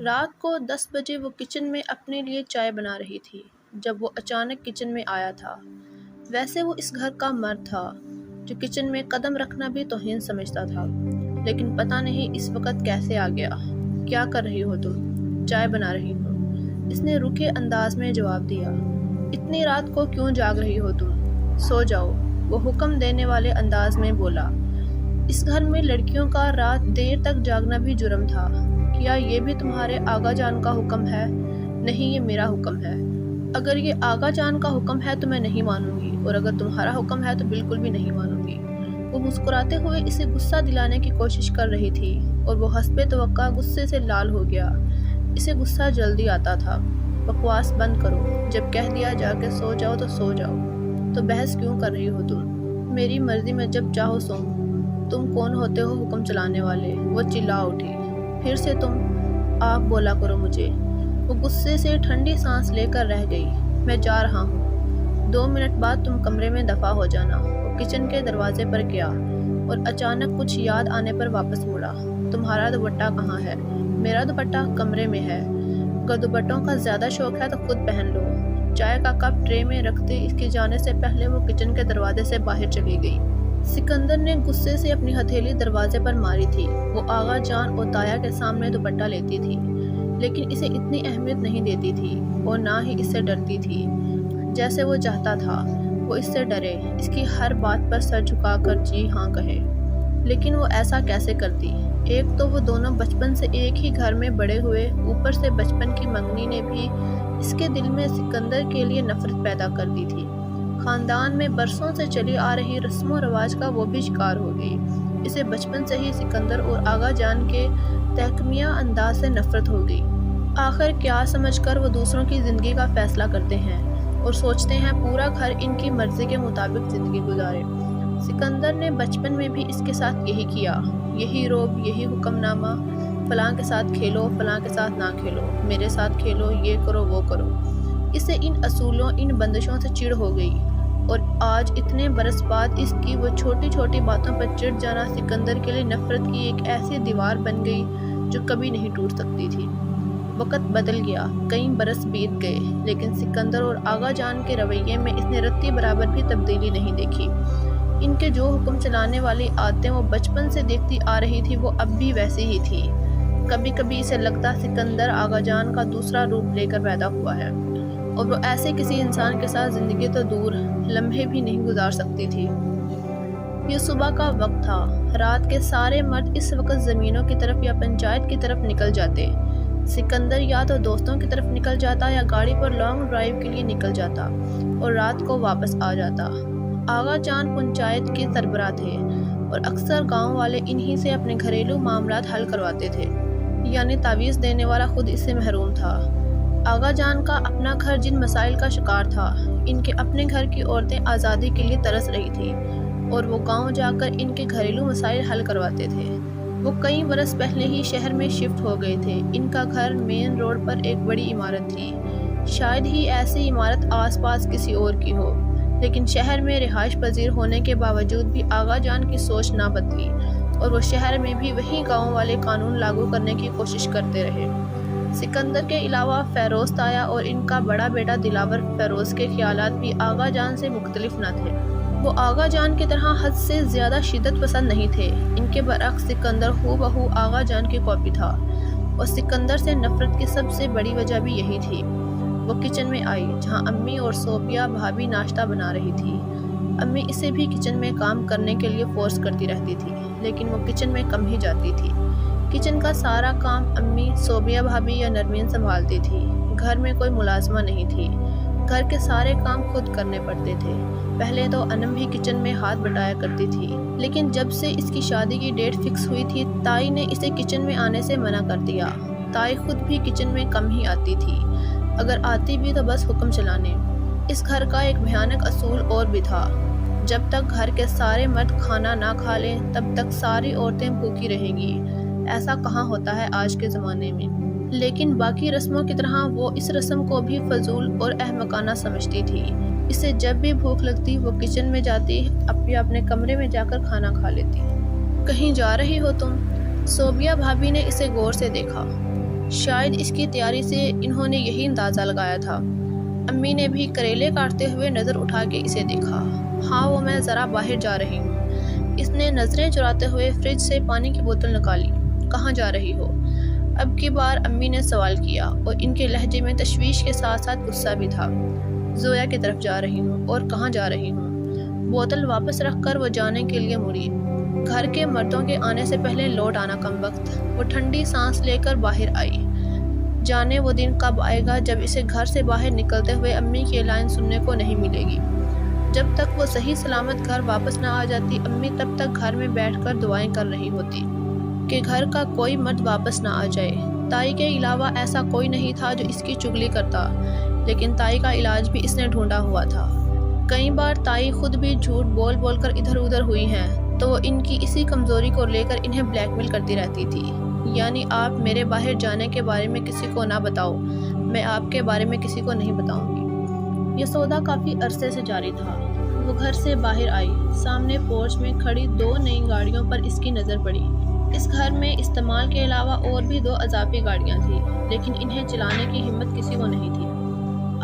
رات کو 10 بجے وہ کچن میں اپنے لیے چائے بنا رہی تھی جب وہ اچانک کچن میں آیا تھا۔ ویسے وہ اس گھر کا مرد تھا جو کچن میں قدم رکھنا بھی توہین سمجھتا تھا، لیکن پتہ نہیں اس وقت کیسے آ گیا۔ کیا کر رہی ہو تم؟ چائے بنا رہی ہوں، اس نے روکھے انداز میں جواب دیا۔ اتنی رات کو کیوں جاگ رہی ہو تم؟ سو جاؤ، وہ حکم دینے والے انداز میں بولا۔ اس گھر میں لڑکیوں کا رات دیر تک جاگنا بھی جرم تھا۔ کیا یہ بھی تمہارے آغا جان کا حکم ہے؟ نہیں، یہ میرا حکم ہے۔ اگر یہ آغا جان کا حکم ہے تو میں نہیں مانوں گی، اور اگر تمہارا حکم ہے تو بالکل بھی نہیں مانوں گی۔ وہ مسکراتے ہوئے اسے غصہ دلانے کی کوشش کر رہی تھی، اور وہ حسب توقع غصے سے لال ہو گیا۔ اسے غصہ جلدی آتا تھا۔ بکواس بند کرو، جب کہہ دیا جا کے سو جاؤ تو سو جاؤ، تو بحث کیوں کر رہی ہو تم؟ میری مرضی، میں جب چاہو سوؤں۔ تم کون ہوتے ہو حکم چلانے والے؟ وہ چلا اٹھی۔ پھر سے تم؟ آپ بولا کرو مجھے۔ وہ غصے سے ٹھنڈی سانس لے کر رہ گئی۔ میں جا رہا ہوں، 2 منٹ بعد تم کمرے میں دفع ہو جانا۔ وہ کچن کے دروازے پر گیا اور اچانک کچھ یاد آنے پر واپس مڑا۔ تمہارا دوپٹہ کہاں ہے؟ میرا دوپٹہ کمرے میں ہے۔ اگر دوپٹوں کا زیادہ شوق ہے تو خود پہن لو۔ چائے کا کپ ٹرے میں رکھتے اس کے جانے سے پہلے وہ کچن کے دروازے سے باہر چلی گئی۔ سکندر نے غصے سے اپنی ہتھیلی دروازے پر ماری تھی۔ وہ آغا جان اور تایا کے سامنے دوپٹہ لیتی تھی، لیکن اسے اتنی اہمیت نہیں دیتی تھی اور نہ ہی اس سے ڈرتی تھی جیسے وہ چاہتا تھا وہ اس سے ڈرے، اس کی ہر بات پر سر جھکا کر جی ہاں کہے۔ لیکن وہ ایسا کیسے کرتی؟ ایک تو وہ دونوں بچپن سے ایک ہی گھر میں بڑے ہوئے، اوپر سے بچپن کی منگنی نے بھی اس کے دل میں سکندر کے لیے نفرت پیدا کر دی تھی۔ خاندان میں برسوں سے چلی آ رہی رسم و رواج کا وہ بھی شکار ہو گئی۔ اسے بچپن سے ہی سکندر اور آغا جان کے تحکمیہ انداز سے نفرت ہو گئی۔ آخر کیا سمجھ کر وہ دوسروں کی زندگی کا فیصلہ کرتے ہیں اور سوچتے ہیں پورا گھر ان کی مرضی کے مطابق زندگی گزارے۔ سکندر نے بچپن میں بھی اس کے ساتھ یہی کیا، یہی روب، یہی حکم نامہ، فلاں کے ساتھ کھیلو، فلاں کے ساتھ نہ کھیلو، میرے ساتھ کھیلو، یہ کرو وہ کرو۔ اسے ان اصولوں، ان بندشوں سے چڑ ہو گئی، اور آج اتنے برس بعد اس کی وہ چھوٹی چھوٹی باتوں پر چڑ جانا سکندر کے لیے نفرت کی ایک ایسی دیوار بن گئی جو کبھی نہیں ٹوٹ سکتی تھی۔ وقت بدل گیا، کئی برس بیت گئے، لیکن سکندر اور آغا جان کے رویے میں اس نے رتی برابر بھی تبدیلی نہیں دیکھی۔ ان کے جو حکم چلانے والی عادتیں وہ بچپن سے دیکھتی آ رہی تھی وہ اب بھی ویسی ہی تھی۔ کبھی کبھی اسے لگتا سکندر آغا جان کا دوسرا روپ لے کر پیدا ہوا ہے، اور وہ ایسے کسی انسان کے ساتھ زندگی تو دور، لمحے بھی نہیں گزار سکتی تھی۔ یہ صبح کا وقت تھا۔ رات کے سارے مرد اس وقت زمینوں کی طرف یا پنچایت کی طرف نکل جاتے۔ سکندر یا تو دوستوں کی طرف نکل جاتا یا گاڑی پر لانگ ڈرائیو کے لیے نکل جاتا اور رات کو واپس آ جاتا۔ آغا جان پنچایت کے سربراہ تھے اور اکثر گاؤں والے انہی سے اپنے گھریلو معاملات حل کرواتے تھے، یعنی تعویذ دینے والا خود اس سے محروم تھا۔ آغا جان کا اپنا گھر جن مسائل کا شکار تھا، ان کے اپنے گھر کی عورتیں آزادی کے لیے ترس رہی تھیں اور وہ گاؤں جا کر ان کے گھریلو مسائل حل کرواتے تھے۔ وہ کئی برس پہلے ہی شہر میں شفٹ ہو گئے تھے۔ ان کا گھر مین روڈ پر ایک بڑی عمارت تھی، شاید ہی ایسی عمارت آس پاس کسی اور کی ہو، لیکن شہر میں رہائش پذیر ہونے کے باوجود بھی آغا جان کی سوچ نہ بدلی اور وہ شہر میں بھی وہی گاؤں والے قانون لاگو کرنے کی کوشش کرتے رہے۔ سکندر کے علاوہ فیروز تایا اور ان کا بڑا بیٹا دلاور فیروز کے خیالات بھی آغا جان سے مختلف نہ تھے۔ وہ آغا جان کی طرح حد سے زیادہ شدت پسند نہیں تھے۔ ان کے برعکس سکندر ہو بہو آغا جان کی کاپی تھا، اور سکندر سے نفرت کی سب سے بڑی وجہ بھی یہی تھی۔ وہ کچن میں آئی جہاں امی اور صوفیہ بھابھی ناشتہ بنا رہی تھی۔ امی اسے بھی کچن میں کام کرنے کے لیے فورس کرتی رہتی تھی، لیکن وہ کچن میں کم ہی جاتی تھی۔ کچن کا سارا کام امی، صوبیہ بھابھی یا نرمین سنبھالتی تھی۔ گھر میں کوئی ملازمہ نہیں تھی، گھر کے سارے کام خود کرنے پڑتے تھے۔ پہلے تو انم بھی کچن میں ہاتھ بٹایا کرتی تھی، لیکن جب سے اس کی شادی کی ڈیٹ فکس ہوئی تھی تائی نے اسے کچن میں آنے سے منع کر دیا۔ تائی خود بھی کچن میں کم ہی آتی تھی، اگر آتی بھی تو بس حکم چلانے۔ اس گھر کا ایک بھیانک اصول اور بھی تھا، جب تک گھر کے سارے مرد کھانا نہ کھا لیں تب تک ساری عورتیں بھوکی رہیں گی۔ ایسا کہاں ہوتا ہے آج کے زمانے میں، لیکن باقی رسموں کی طرح وہ اس رسم کو بھی فضول اور احمقانہ سمجھتی تھی۔ اسے جب بھی بھوک لگتی وہ کچن میں جاتی، اپنے کمرے میں جا کر کھانا کھا لیتی۔ کہیں جا رہی ہو تم؟ صوبیہ بھابھی نے اسے غور سے دیکھا۔ شاید اس کی تیاری سے انہوں نے یہی اندازہ لگایا تھا۔ امی نے بھی کریلے کاٹتے ہوئے نظر اٹھا کے اسے دیکھا۔ ہاں وہ میں ذرا باہر جا رہی ہوں۔ اس نے نظریں چراتے ہوئے فریج سے پانی کی بوتل نکالی۔ کہاں جا رہی ہو؟ اب کی بار امی نے سوال کیا اور ان کے لہجے میں تشویش کے ساتھ ساتھ غصہ بھی تھا۔ زویا کی طرف جا رہی ہوں۔ اور کہاں جا رہی ہوں؟ بوتل واپس رکھ کر وہ جانے کے لیے مڑی۔ گھر کے مردوں کے آنے سے پہلے لوٹ آنا کم وقت۔ وہ ٹھنڈی سانس لے کر باہر آئی۔ جانے وہ دن کب آئے گا جب اسے گھر سے باہر نکلتے ہوئے امی کی لائن سننے کو نہیں ملے گی۔ جب تک وہ صحیح سلامت گھر واپس نہ آ جاتی، امی تب تک گھر میں بیٹھ کر دعائیں کر رہی ہوتی کہ گھر کا کوئی مرد واپس نہ آ جائے۔ تائی کے علاوہ ایسا کوئی نہیں تھا جو اس کی چگلی کرتا، لیکن تائی کا علاج بھی اس نے ڈھونڈا ہوا تھا۔ کئی بار تائی خود بھی جھوٹ بول بول کر ادھر ادھر ہوئی ہیں، تو وہ ان کی اسی کمزوری کو لے کر انہیں بلیک میل کرتی رہتی تھی۔ یعنی آپ میرے باہر جانے کے بارے میں کسی کو نہ بتاؤ، میں آپ کے بارے میں کسی کو نہیں بتاؤں گی۔ یہ سودا کافی عرصے سے جاری تھا۔ وہ گھر سے باہر آئی۔ سامنے پورچ میں کھڑی 2 نئی گاڑیوں پر اس کی نظر پڑی۔ اس گھر میں استعمال کے علاوہ اور بھی 2 اضافی گاڑیاں تھیں، لیکن انہیں چلانے کی ہمت کسی کو نہیں تھی۔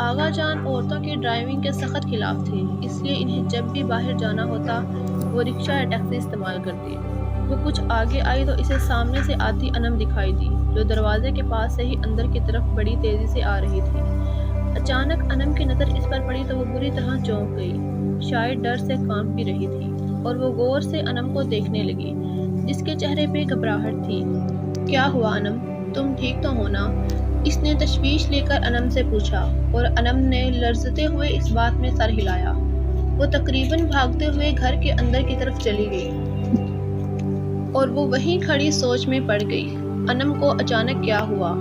آغا جان عورتوں کی ڈرائیونگ کے سخت خلاف تھے، اس لیے انہیں جب بھی باہر جانا ہوتا وہ رکشہ یا ٹیکسی استعمال کرتی۔ وہ کچھ آگے آئی تو اسے سامنے سے آتی انم دکھائی دی، جو دروازے کے پاس سے ہی اندر کی طرف بڑی تیزی سے آ رہی تھی۔ اچانک انم کی نظر اس پر پڑی تو وہ بری طرح چونک گئی، شاید ڈر سے کانپ بھی رہی تھی، اور وہ غور سے انم کو دیکھنے لگی، جس کے چہرے پہ گھبراہٹ تھی۔ کیا ہوا انم؟ تم ٹھیک تو ہو نا؟ اس نے تشویش لے کر انم سے پوچھا، اور انم نے لرزتے ہوئے اس بات میں سر ہلایا۔ وہ تقریباً بھاگتے ہوئے گھر کے اندر کی طرف چلی گئی، اور وہ وہیں کھڑی سوچ میں پڑ گئی، انم کو اچانک کیا ہوا۔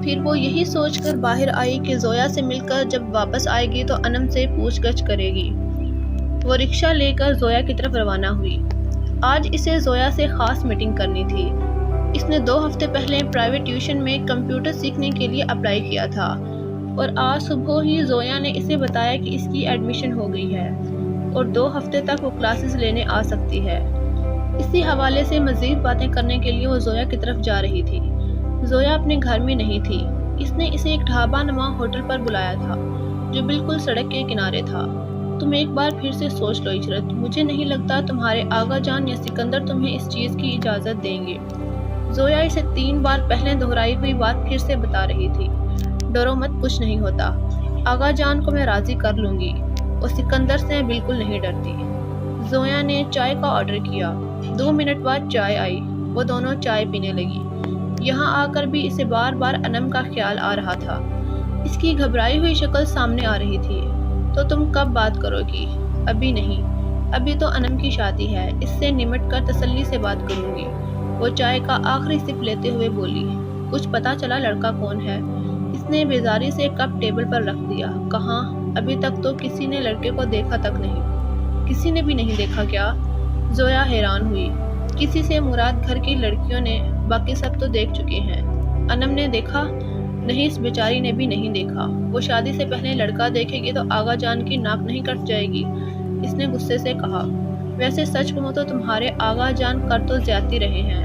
پھر وہ یہی سوچ کر باہر آئی کہ زویا سے مل کر جب واپس آئے گی تو انم سے پوچھ گچھ کرے گی۔ وہ رکشہ لے کر زویا کی طرف روانہ ہوئی۔ آج اسے زویا سے خاص میٹنگ کرنی تھی۔ اس نے 2 ہفتے پہلے پرائیویٹ ٹیوشن میں کمپیوٹر سیکھنے کے لیے اپلائی کیا تھا، اور آج صبح ہی زویا نے اسے بتایا کہ اس کی ایڈمیشن ہو گئی ہے اور 2 ہفتے تک وہ کلاسز لینے آ سکتی ہے۔ اسی حوالے سے مزید باتیں کرنے کے لیے وہ زویا کی طرف جا رہی تھی۔ زویا اپنے گھر میں نہیں تھی۔ اس نے اسے ایک ڈھابہ نما ہوٹل پر بلایا تھا، جو بالکل سڑک کے کنارے تھا۔ تم ایک بار پھر سے سوچ لو عشرت، مجھے نہیں لگتا تمہارے آغا جان یا سکندر تمہیں اس چیز کی اجازت دیں گے۔ زویا اسے 3 بار پہلے دہرائی ہوئی بات پھر سے بتا رہی تھی۔ ڈرو مت، کچھ نہیں ہوتا۔ آغا جان کو میں راضی کر لوں گی، اور سکندر سے بالکل نہیں ڈرتی۔ زویا نے چائے کا آرڈر کیا۔ 2 منٹ بعد چائے آئی۔ وہ دونوں چائے پینے لگی۔ یہاں آ کر بھی اسے بار بار انم کا خیال آ رہا تھا۔ اس کی گھبرائی ہوئی شکل سامنے آ رہی تھی۔ تو تم کب بات کرو گی؟ ابھی نہیں، ابھی تو انم کی شادی ہے، اس سے نمٹ کر تسلی سے بات کروں گی۔ وہ چائے کا آخری سپ لیتے ہوئے بولی۔ کچھ پتا چلا لڑکا کون ہے؟ اس نے بیزاری سے کپ ٹیبل پر رکھ دیا۔ کہاں؟ ابھی تک تو کسی نے لڑکے کو دیکھا تک نہیں۔ کسی نے بھی نہیں دیکھا کیا؟ زویا حیران ہوئی۔ کسی سے مراد گھر کی لڑکیوں نے، باقی سب تو دیکھ چکے ہیں۔ انم نے دیکھا؟ نہیں، اس بیچاری نے بھی نہیں دیکھا۔ وہ شادی سے پہلے لڑکا دیکھے گی تو آغا جان کی ناک نہیں کٹ جائے گی؟ اس نے غصے سے کہا۔ ویسے سچ کہوں تو تمہارے آغا جان کر تو زیادتی رہے ہیں۔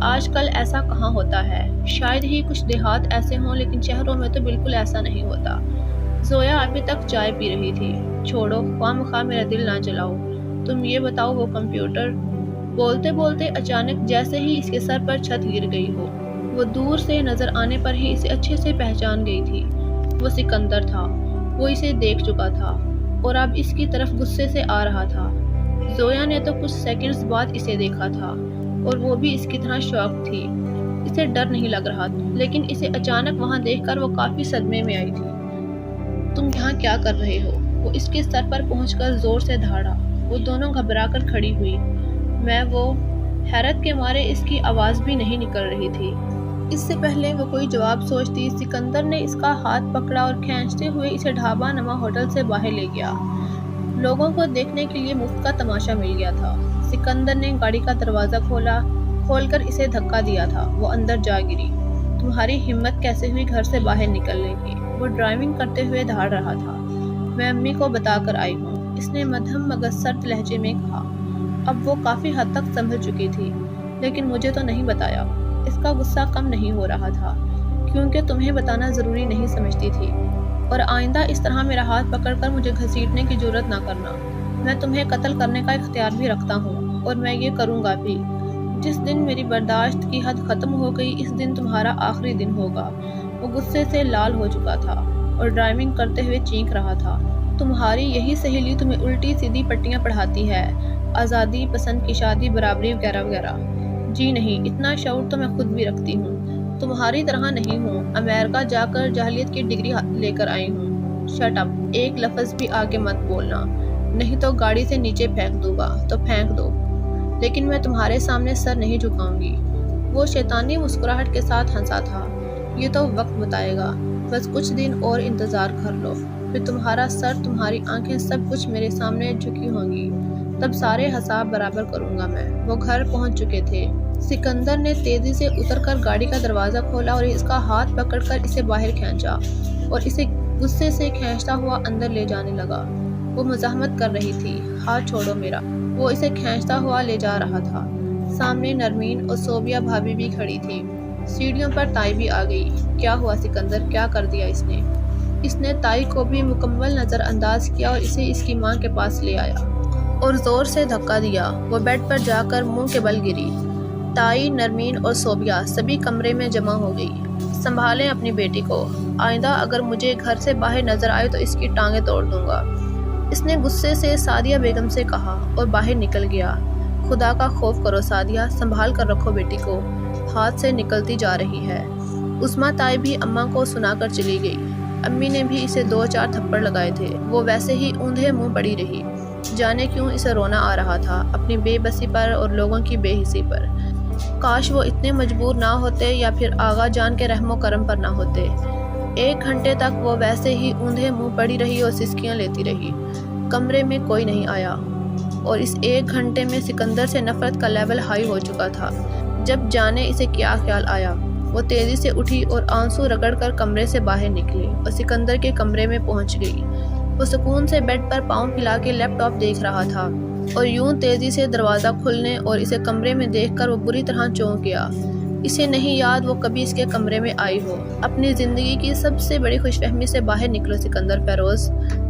آج کل ایسا کہاں ہوتا ہے؟ شاید ہی کچھ دیہات ایسے ہوں، لیکن شہروں میں تو بالکل ایسا نہیں ہوتا۔ زویا ابھی تک چائے پی رہی تھی۔ چھوڑو، خواہ مخواہ میرا دل نہ جلاؤ۔ تم یہ بتاؤ، وہ کمپیوٹر؟ بولتے بولتے اچانک جیسے ہی اس کے سر پر چھت گر گئی ہو، وہ دور سے نظر آنے پر ہی اسے اچھے سے پہچان گئی تھی۔ وہ سکندر تھا۔ وہ اسے دیکھ چکا تھا، اور اب اس کی طرف غصے سے آ رہا تھا۔ زویا نے تو کچھ سیکنڈز بعد اسے دیکھا تھا، اور وہ بھی اس کی طرح شاک تھی۔ اسے ڈر نہیں لگ رہا تھا، لیکن اسے اچانک وہاں دیکھ کر وہ کافی صدمے میں آئی تھی۔ تم یہاں کیا کر رہے ہو؟ وہ اس کے سر پر پہنچ کر زور سے دھاڑا۔ وہ دونوں گھبرا کر کھڑی ہوئی۔ وہ حیرت کے مارے اس کی آواز بھی نہیں نکل رہی تھی۔ اس سے پہلے وہ کوئی جواب سوچتی، سکندر نے اس کا ہاتھ پکڑا اور کھینچتے ہوئے اسے ڈھابہ نما ہوٹل سے باہر لے گیا۔ لوگوں کو دیکھنے کے لیے مفت کا تماشا مل گیا تھا۔ سکندر نے گاڑی کا دروازہ کھول کر اسے دھکا دیا تھا۔ وہ اندر جا گری۔ تمہاری ہمت کیسے ہوئی گھر سے باہر نکلنے کی؟ وہ ڈرائیونگ کرتے ہوئے دھاڑ رہا تھا۔ میں امی کو بتا کر آئی ہوں، اس نے مدھم مگر سرد لہجے میں کہا۔ اب وہ کافی حد تک سنبھل چکی تھی، لیکن مجھے تو نہیں بتایا۔ اس کا غصہ کم نہیں ہو رہا تھا۔ کیونکہ تمہیں بتانا ضروری نہیں سمجھتی تھی، اور آئندہ اس طرح میرا ہاتھ پکڑ کر مجھے گھسیٹنے کی جرات نہ کرنا۔ میں تمہیں قتل کرنے کا اختیار بھی رکھتا ہوں، اور میں یہ کروں گا بھی۔ جس دن میری برداشت کی حد ختم ہو گئی، اس دن تمہارا آخری دن ہوگا۔ وہ غصے سے لال ہو چکا تھا اور ڈرائیونگ کرتے ہوئے چینک رہا تھا۔ تمہاری یہی سہیلی تمہیں الٹی سیدھی پٹیاں پڑھاتی ہے، آزادی پسند کی شادی، برابری وغیرہ وغیرہ۔ جی نہیں، اتنا شعور تو میں خود بھی رکھتی ہوں۔ تمہاری طرح نہیں ہوں، امریکہ جا کر جاہلیت کی ڈگری لے کر آئی ہوں۔ شٹ اپ، ایک لفظ بھی آگے مت بولنا، نہیں تو گاڑی سے نیچے پھینک دوں گا تو پھینک دو، لیکن میں تمہارے سامنے سر نہیں جھکاؤں گی۔ وہ شیطانی مسکراہٹ کے ساتھ ہنسا تھا۔ یہ تو وقت بتائے گا، بس کچھ دن اور انتظار کر لو، پھر تمہارا سر، تمہاری آنکھیں، سب کچھ میرے سامنے جھکی ہوں گی، تب سارے حساب برابر کروں گا میں۔ وہ گھر پہنچ چکے تھے۔ سکندر نے تیزی سے اتر کر گاڑی کا دروازہ کھولا اور اس کا ہاتھ پکڑ کر اسے باہر کھینچا اور اسے غصے سے کھینچتا ہوا اندر لے جانے لگا۔ وہ مزاحمت کر رہی تھی۔ ہاتھ چھوڑو میرا۔ وہ اسے کھینچتا ہوا لے جا رہا تھا۔ سامنے نرمین اور صوبیہ بھابھی بھی کھڑی تھی۔ سیڑھیوں پر تائی بھی آ گئی۔ کیا ہوا سکندر، کیا کر دیا اس نے؟ اس نے تائی کو بھی مکمل نظر انداز کیا اور اسے اس کی ماں کے پاس لے آیا اور زور سے دھکا دیا۔ وہ بیڈ پر جا کر منہ کے بل گری۔ تائی، نرمین اور صوبیہ سبھی کمرے میں جمع ہو گئی۔ سنبھالیں اپنی بیٹی کو، آئندہ اگر مجھے گھر سے باہر نظر آئے تو اس کی ٹانگیں توڑ دوں گا، اس نے غصے سے سعدیہ بیگم سے کہا اور باہر نکل گیا۔ خدا کا خوف کرو سعدیہ، سنبھال کر رکھو بیٹی کو، ہاتھ سے نکلتی جا رہی ہے۔ عظمیٰ تائی بھی اماں کو سنا کر چلی گئی۔ امی نے بھی اسے 2-4 تھپڑ لگائے تھے۔ وہ ویسے ہی اوندھے منہ پڑی رہی۔ جانے کیوں اسے رونا آ رہا تھا، اپنی بے بسی پر اور لوگوں کی بے حسی پر۔ کاش وہ اتنے مجبور نہ ہوتے یا پھر آغا جان کے رحم و کرم پر نہ ہوتے۔ 1 گھنٹے تک وہ ویسے ہی اوندھے منہ پڑی رہی اور سسکیاں لیتی رہی۔ کمرے میں کوئی نہیں آیا اور اس 1 گھنٹے میں سکندر سے نفرت کا لیول ہائی ہو چکا تھا۔ جب جانے اسے کیا خیال آیا، وہ تیزی سے اٹھی اور آنسو رگڑ کر کمرے سے باہر نکلی اور سکندر کے کمرے میں پہنچ گئی۔ وہ سکون سے بیڈ پر پاؤں پھیلا کے لیپ ٹاپ دیکھ رہا تھا اور یوں تیزی سے دروازہ کھلنے اور اسے کمرے میں دیکھ کر وہ بری طرح چونک گیا۔ اسے نہیں یاد وہ کبھی اس کے کمرے میں آئی ہو۔ اپنی زندگی کی سب سے بڑی خوش فہمی سے باہر نکلو سکندر فیروز،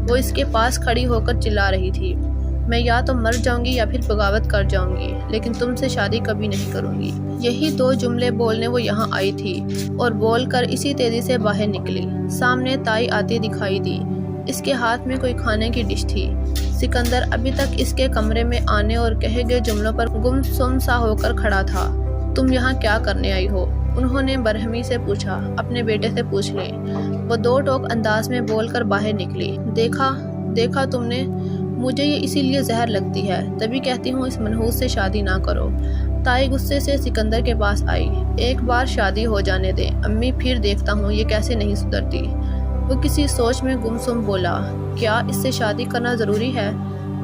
وہ اس کے پاس کھڑی ہو کر چلا رہی تھی۔ میں یا تو مر جاؤں گی یا پھر بغاوت کر جاؤں گی، لیکن تم سے شادی کبھی نہیں کروں گی۔ یہی 2 جملے بولنے وہ یہاں آئی تھی اور بول کر اسی تیزی سے باہر نکلی۔ سامنے تائی آتی دکھائی دی۔ اس کے ہاتھ میں کوئی کھانے کی ڈش تھی۔ سکندر ابھی تک اس کے کمرے میں آنے اور کہے گئے جملوں پر گم سم سا ہو کر کھڑا تھا۔ تم یہاں کیا کرنے آئی ہو؟ انہوں نے برہمی سے پوچھا۔ اپنے بیٹے سے پوچھ لیں، وہ 2 ٹوک انداز میں بول کر باہر نکلی۔ دیکھا تم نے، مجھے یہ اسی لیے زہر لگتی ہے، تبھی کہتی ہوں اس منحوس سے شادی نہ کرو۔ تائی غصے سے سکندر کے پاس آئی۔ ایک بار شادی ہو جانے دیں امی، پھر دیکھتا ہوں یہ کیسے نہیں سدھرتی۔ وہ کسی سوچ میں گم سم بولا، کیا اس سے شادی کرنا ضروری ہے؟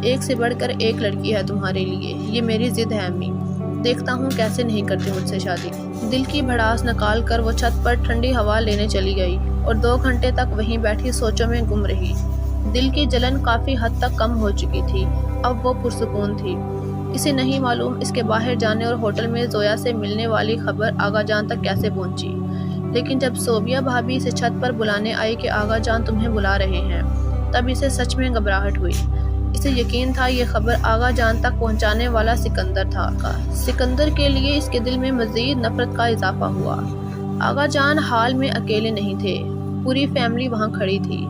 ایک سے بڑھ کر ایک لڑکی ہے تمہارے لیے، یہ میری ضد ہے امی، دیکھتا ہوں کیسے نہیں کرتی مجھ سے شادی۔ دل کی بھڑاس نکال کر وہ چھت پر ٹھنڈی ہوا لینے چلی گئی اور 2 گھنٹے تک وہیں بیٹھی سوچوں میں گم رہی۔ دل کی جلن کافی حد تک کم ہو چکی تھی، اب وہ پرسکون تھی۔ اسے نہیں معلوم اس کے باہر جانے اور ہوٹل میں زویا سے ملنے والی خبر آغا جان تک کیسے پہنچی، لیکن جب صوبیہ بھابھی اسے چھت پر بلانے آئی کہ آغا جان تمہیں بلا رہے ہیں، تب اسے سچ میں گھبراہٹ ہوئی۔ اسے یقین تھا یہ خبر آغا جان تک پہنچانے والا سکندر تھا۔ سکندر کے لیے اس کے دل میں مزید نفرت کا اضافہ ہوا۔ آغا جان حال میں اکیلے نہیں تھے، پوری فیملی وہاں کھڑی تھی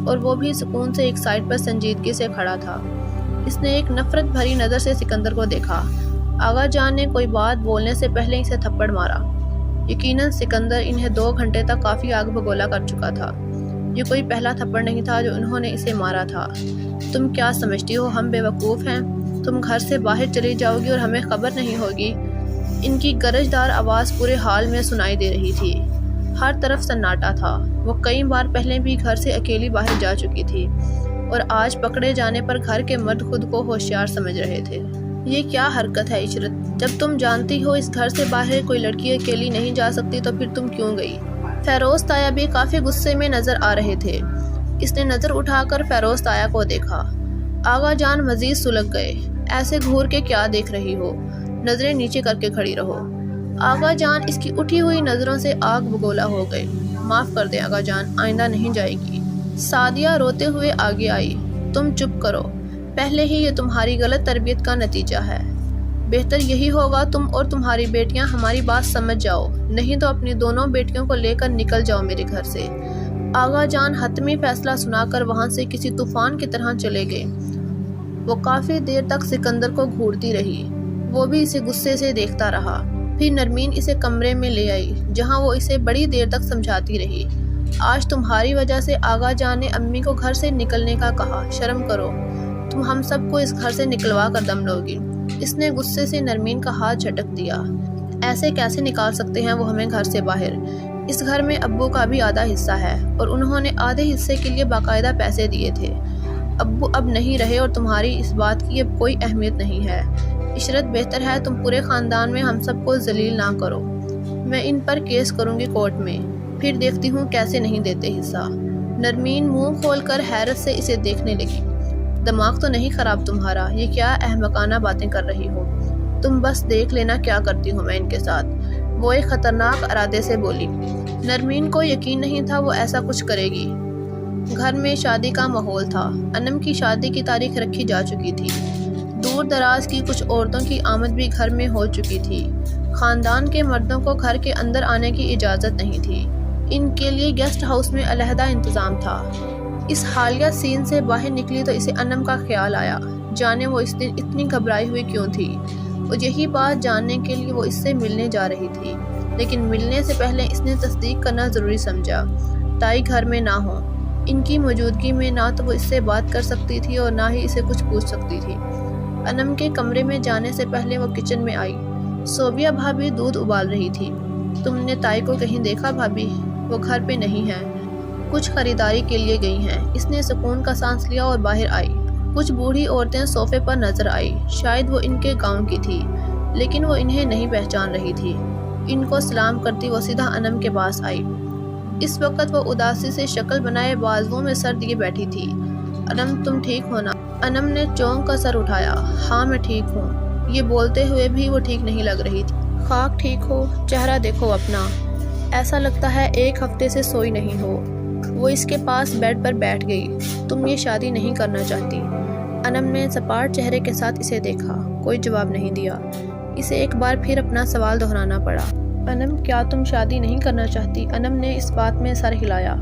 اور وہ بھی سکون سے ایک سائڈ پر سنجیدگی سے کھڑا تھا۔ اس نے ایک نفرت بھری نظر سے سکندر کو دیکھا۔ آغا جان نے کوئی بات بولنے سے پہلے اسے تھپڑ مارا۔ یقیناً سکندر انہیں 2 گھنٹے تک کافی آگ بگولا کر چکا تھا۔ یہ کوئی پہلا تھپڑ نہیں تھا جو انہوں نے اسے مارا تھا۔ تم کیا سمجھتی ہو ہم بے وقوف ہیں؟ تم گھر سے باہر چلی جاؤ گی اور ہمیں خبر نہیں ہوگی؟ ان کی گرجدار آواز پورے حال میں سنائی دے رہی تھی۔ ہر طرف سناٹا تھا۔ وہ کئی بار پہلے بھی گھر سے اکیلی باہر جا چکی تھی اور آج پکڑے جانے پر گھر کے مرد خود کو ہوشیار سمجھ رہے تھے۔ یہ کیا حرکت ہے عشرت؟ جب تم جانتی ہو اس گھر سے باہر کوئی لڑکی اکیلی نہیں جا سکتی تو پھر تم کیوں گئی؟ فیروز تایا بھی کافی غصے میں نظر آ رہے تھے۔ اس نے نظر اٹھا کر فیروز تایا کو دیکھا۔ آغا جان مزید سلگ گئے۔ ایسے گھور کے کیا دیکھ رہی ہو؟ نظریں نیچے کر کے کھڑی رہو۔ آغا جان اس کی اٹھی ہوئی نظروں سے آگ بگولا ہو گئے۔ معاف کر دیں آغا جان، آئندہ نہیں جائے گی۔ سعدیہ روتے ہوئے آگے آئی۔ تم چپ کرو، پہلے ہی یہ تمہاری غلط تربیت کا نتیجہ ہے۔ بہتر یہی ہوگا تم اور تمہاری بیٹیاں ہماری بات سمجھ جاؤ، نہیں تو اپنی دونوں بیٹیوں کو لے کر نکل جاؤ میرے گھر سے۔ آغا جان حتمی فیصلہ سنا کر وہاں سے کسی طوفان کی طرح چلے گئے۔ وہ کافی دیر تک سکندر کو گھورتی رہی، وہ بھی اسے غصے سے دیکھتا رہا۔ پھر نرمین اسے کمرے میں لے آئی، جہاں وہ اسے بڑی دیر تک سمجھاتی رہی۔ آج تمہاری وجہ سے آغا جان نے امی کو گھر سے نکلنے کا کہا، شرم کرو، تم ہم سب کو اس گھر سے نکلوا کر دم لوگی۔ اس نے غصے سے نرمین کا ہاتھ جھٹک دیا۔ ایسے کیسے نکال سکتے ہیں وہ ہمیں گھر سے باہر؟ اس گھر میں ابو کا بھی آدھا حصہ ہے، اور انہوں نے آدھے حصے کے لیے باقاعدہ پیسے دیے تھے۔ ابو اب نہیں رہے اور تمہاری اس بات کی اب کوئی اہمیت نہیں ہے۔ عشرت، بہتر ہے تم پورے خاندان میں ہم سب کو ذلیل نہ کرو۔ میں ان پر کیس کروں گی کورٹ میں، پھر دیکھتی ہوں کیسے نہیں دیتے حصہ۔ نرمین منہ کھول کر حیرت سے اسے دیکھنے لگی۔ دماغ تو نہیں خراب تمہارا؟ یہ کیا احمقانہ باتیں کر رہی ہو؟ تم بس دیکھ لینا کیا کرتی ہوں میں ان کے ساتھ، وہ ایک خطرناک ارادے سے بولی۔ نرمین کو یقین نہیں تھا وہ ایسا کچھ کرے گی۔ گھر میں شادی کا ماحول تھا۔ انم کی شادی کی تاریخ رکھی جا چکی تھی۔ دور دراز کی کچھ عورتوں کی آمد بھی گھر میں ہو چکی تھی۔ خاندان کے مردوں کو گھر کے اندر آنے کی اجازت نہیں تھی۔ ان کے لیے گیسٹ ہاؤس میں علیحدہ انتظام تھا۔ اس حالیہ سین سے باہر نکلی تو اسے انم کا خیال آیا، جانے وہ اس دن اتنی گھبرائی ہوئی کیوں تھی، اور یہی بات جاننے کے لیے وہ اس سے ملنے جا رہی تھی۔ لیکن ملنے سے پہلے اس نے تصدیق کرنا ضروری سمجھا۔ تائی گھر میں نہ ہو، ان کی موجودگی میں نہ تو وہ اس سے بات کر سکتی تھی اور نہ ہی اسے کچھ پوچھ سکتی تھی۔ انم کے کمرے میں جانے سے پہلے وہ کچن میں آئی۔ صوبیہ بھابھی دودھ ابال رہی تھی۔ تم نے تائی کو کہیں دیکھا بھابھی؟ وہ گھر پہ نہیں ہے، کچھ خریداری کے لیے گئی ہیں۔ اس نے سکون کا سانس لیا اور باہر آئی۔ کچھ بوڑھی عورتیں صوفے پر نظر آئی، شاید وہ ان کے گاؤں کی تھی، لیکن وہ انہیں نہیں پہچان رہی تھی۔ ان کو سلام کرتی وہ سیدھا انم کے پاس آئی۔ اس وقت وہ اداسی سے شکل بنائے بازوؤں میں سر دیے بیٹھی تھی۔ انم، تم ٹھیک ہو نا؟ انم نے چونک کر سر اٹھایا۔ ہاں میں ٹھیک ہوں۔ یہ بولتے ہوئے بھی وہ ٹھیک نہیں لگ رہی تھی۔ خاک ٹھیک ہو؟ چہرہ دیکھو اپنا، ایسا لگتا ہے ایک ہفتے سے سوئی نہیں ہو۔ وہ اس کے پاس بیڈ پر بیٹھ گئی۔ تم یہ شادی نہیں کرنا چاہتی؟ انم نے سپاٹ چہرے کے ساتھ اسے دیکھا، کوئی جواب نہیں دیا۔ اسے ایک بار پھر اپنا سوال دہرانا پڑا۔ انم، کیا تم شادی نہیں کرنا چاہتی؟ انم نے اس بات میں سر ہلایا۔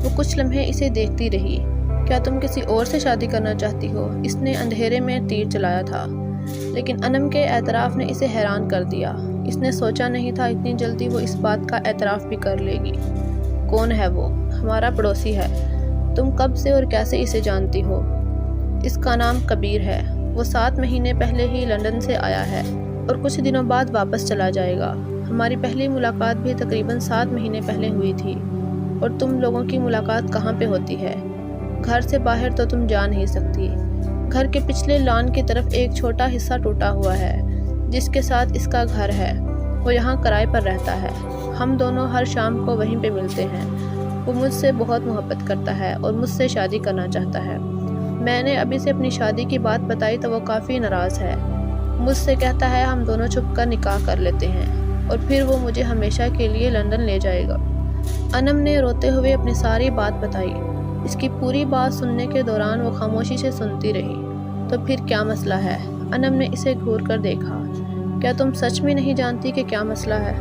وہ کچھ لمحے اسے دیکھتی رہی۔ کیا تم کسی اور سے شادی کرنا چاہتی ہو؟ اس نے اندھیرے میں تیر چلایا تھا، لیکن انم کے اعتراف نے اسے حیران کر دیا۔ اس نے سوچا نہیں تھا اتنی جلدی وہ اس بات کا اعتراف بھی کر لے گی۔ کون ہے وہ؟ ہمارا پڑوسی ہے۔ تم کب سے اور کیسے اسے جانتی ہو؟ اس کا نام کبیر ہے۔ وہ 7 مہینے پہلے ہی لندن سے آیا ہے اور کچھ دنوں بعد واپس چلا جائے گا۔ ہماری پہلی ملاقات بھی تقریباً 7 مہینے پہلے ہوئی تھی۔ اور تم لوگوں کی ملاقات کہاں پہ ہوتی ہے؟ گھر سے باہر تو تم جا نہیں سکتی۔ گھر کے پچھلے لان کی طرف ایک چھوٹا حصہ ٹوٹا ہوا ہے، جس کے ساتھ اس کا گھر ہے۔ وہ یہاں کرائے پر رہتا ہے۔ ہم دونوں ہر شام کو وہیں پہ ملتے ہیں۔ وہ مجھ سے بہت محبت کرتا ہے اور مجھ سے شادی کرنا چاہتا ہے۔ میں نے ابھی سے اپنی شادی کی بات بتائی تو وہ کافی ناراض ہے۔ مجھ سے کہتا ہے ہم دونوں چھپ کر نکاح کر لیتے ہیں اور پھر وہ مجھے ہمیشہ کے لیے لندن لے جائے گا۔ انم نے روتے ہوئے اپنی ساری بات بتائی۔ اس کی پوری بات سننے کے دوران وہ خاموشی سے سنتی رہی۔ تو پھر کیا مسئلہ ہے؟ انم نے اسے گھور کر دیکھا۔ کیا تم سچ میں نہیں جانتی کہ کیا مسئلہ ہے؟